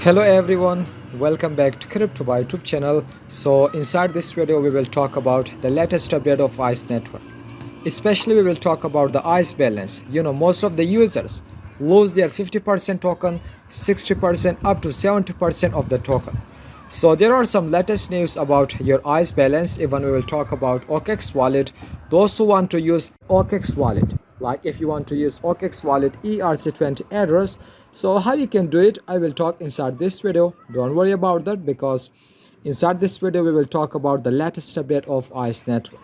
Hello everyone, welcome back to Crypto by YouTube channel. So inside this video we will talk about the latest update of ICE network. Especially we will talk about the ICE balance. Most of the users lose their 50% token, 60% up to 70% of the token. So there are some latest news about your ICE balance. Even we will talk about OKX wallet. Those who want to use OKX wallet, like if you want to use OKX wallet ERC20 address, so how you can do it, I will talk inside this video. Don't worry about that, because inside this video we will talk about the latest update of ICE network.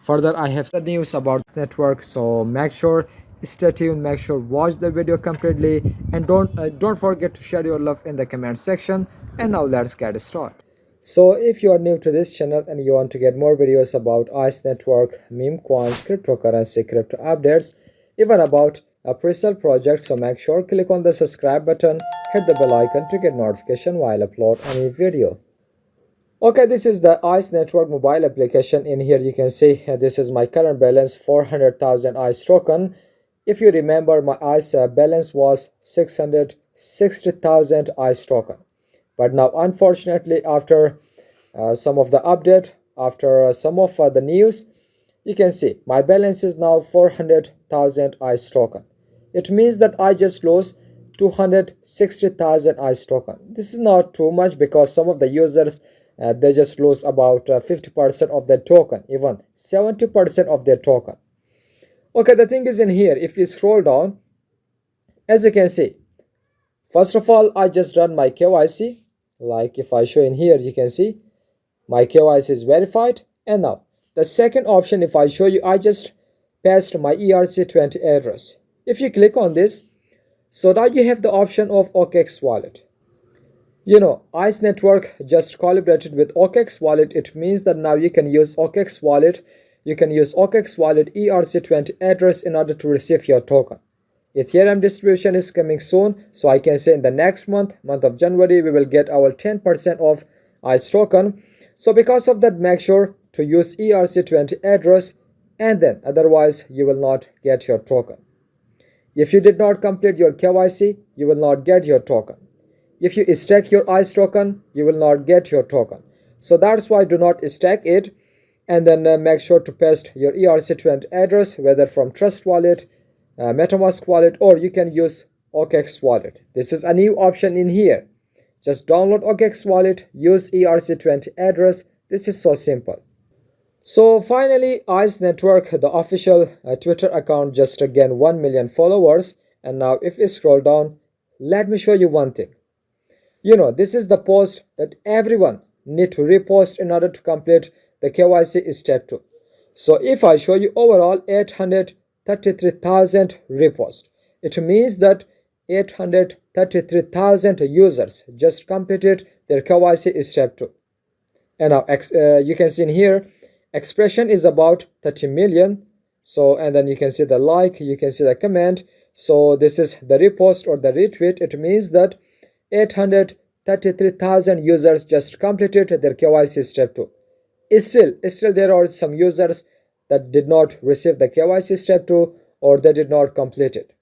Further, I have some news about this network, so make sure stay tuned, make sure watch the video completely, and don't forget to share your love in the comment section. And now let's get started. So if you are new to this channel and you want to get more videos about ICE network, meme coins, cryptocurrency, crypto updates, even about a pre-sale project, so make sure click on the subscribe button, hit the bell icon to get notification while I upload any video. Okay, this is the ICE network mobile application. In here you can see this is my current balance, 400,000 ICE token. If you remember, my ICE balance was 660,000 ICE token. But now unfortunately, after some of the update, after some of the news, you can see my balance is now 400,000 ICE token. It means that I just lost 260,000 ICE token. This is not too much, because some of the users they just lose about 50% of their token, even 70% of their token. Okay, the thing is in here, if you scroll down, as you can see, first of all, I just done my KYC. Like if I show in here, you can see my KYC is verified. And now the second option, if I show you, I just passed my ERC20 address. If you click on this, so now you have the option of OKX wallet. ICE network just collaborated with OKX wallet. It means that now you can use OKX wallet. You can use OKX wallet ERC20 address in order to receive your token. Ethereum distribution is coming soon, so I can say in the next month of January, we will get our 10% of ICE token. So because of that, make sure to use ERC20 address, and then otherwise you will not get your token. If you did not complete your KYC, you will not get your token. If you stack your ICE token, you will not get your token. So that's why do not stack it, and then make sure to paste your ERC20 address, whether from Trust Wallet, MetaMask wallet, or you can use OKX wallet. This is a new option in here. Just download OKX wallet, use ERC20 address. This is so simple. So finally, ICE network, the official Twitter account just gained 1 million followers. And now if you scroll down, let me show you one thing. This is the post that everyone need to repost in order to complete the KYC step 2. So if I show you overall 833,000 reposts, it means that 833,000 users just completed their KYC step 2. And now you can see in here, expression is about 30 million. So, and then you can see the like, you can see the comment. So this is the repost or the retweet. It means that 833,000 users just completed their KYC step 2. Still there are some users that did not receive the KYC step 2, or they did not complete it.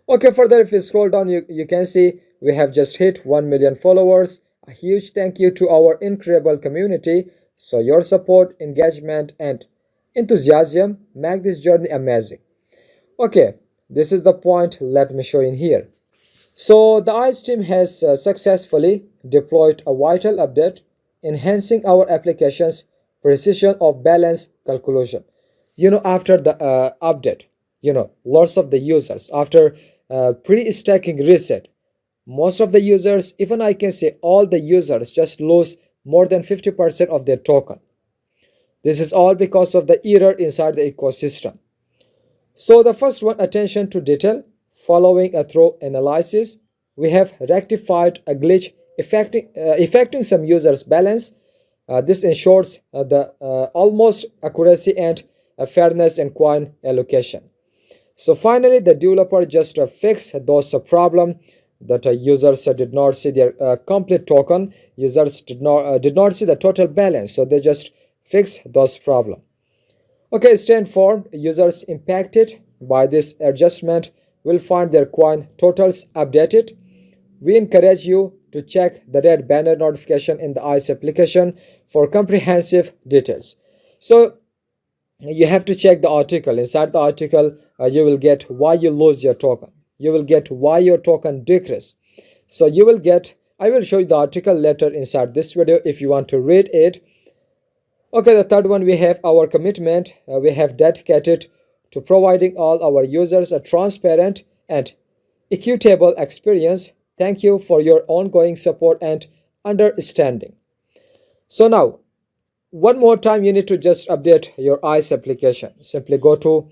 Okay, further if you scroll down, you can see we have just hit 1 million followers. A huge thank you to our incredible community. So your support, engagement, and enthusiasm make this journey amazing. Okay, this is the point. Let me show in here. So the ICE team has successfully deployed a vital update, enhancing our application's precision of balance calculation. After the update, lots of the users, after pre-stacking reset, most of the users, even I can say all the users, just lose more than 50% of their token. This is all because of the error inside the ecosystem. So the first one, attention to detail. Following a thorough analysis, we have rectified a glitch affecting some users' balance. This ensures the almost accuracy and fairness in coin allocation. So finally, the developer just fixed those problem that users did not see their complete token. Users did not see the total balance, so they just fixed those problem. Okay, stay informed. Users impacted by this adjustment will find their coin totals updated. We encourage you to check the red banner notification in the ICE application for comprehensive details. So you have to check the article. Inside the article, you will get why you lose your token. You will get why your token decrease. So you will get, I will show you the article later inside this video if you want to read it. Okay, the third one, we have our commitment. We have dedicated to providing all our users a transparent and equitable experience. Thank you for your ongoing support and understanding. So now, one more time, you need to just update your ICE application. Simply go to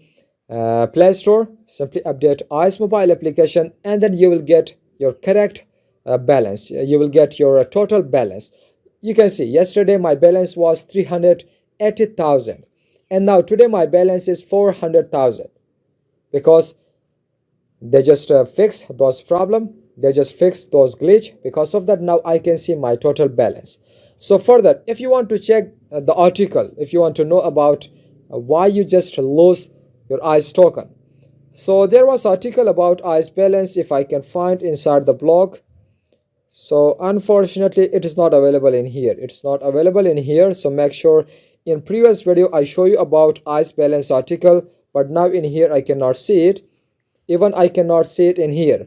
Play Store, simply update ICE mobile application, and then you will get your correct balance. You will get your total balance. You can see yesterday my balance was 380,000, and now today my balance is 400,000, because they just fix those problem, they just fix those glitch. Because of that, now I can see my total balance. So further, if you want to check the article, if you want to know about why you just lose your ICE token, so there was article about ICE balance, if I can find inside the blog. So unfortunately it is not available in here. It's not available in here. So make sure, in previous video I show you about ICE balance article, but now in here I cannot see it. Even I cannot see it in here.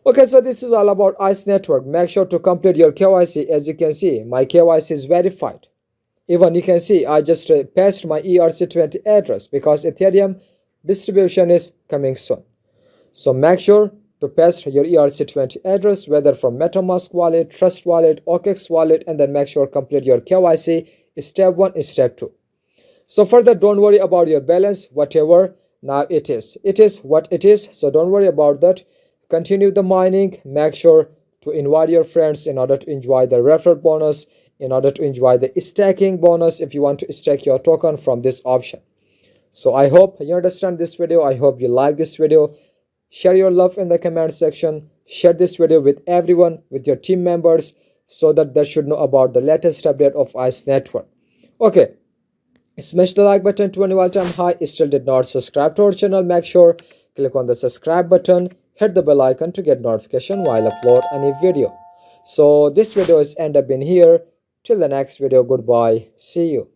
Okay, so this is all about ICE network. Make sure to complete your KYC. As you can see, my KYC is verified. Even you can see I just passed my ERC20 address, because Ethereum distribution is coming soon. So make sure to paste your ERC20 address, whether from MetaMask wallet, Trust wallet, OKX wallet, and then make sure complete your KYC step 1 and step 2. So further, don't worry about your balance, whatever now it is what it is. So don't worry about that. Continue the mining. Make sure to invite your friends in order to enjoy the referral bonus, in order to enjoy the staking bonus if you want to stake your token from this option. So I hope you understand this video. I hope you like this video. Share your love in the comment section. Share this video with everyone, with your team members, so that they should know about the latest update of ICE network. Okay, smash the like button to an all-time high. Still did not subscribe to our channel, make sure click on the subscribe button, hit the bell icon to get notification while upload any video. So this video is end up in here. Till the next video, goodbye, see you.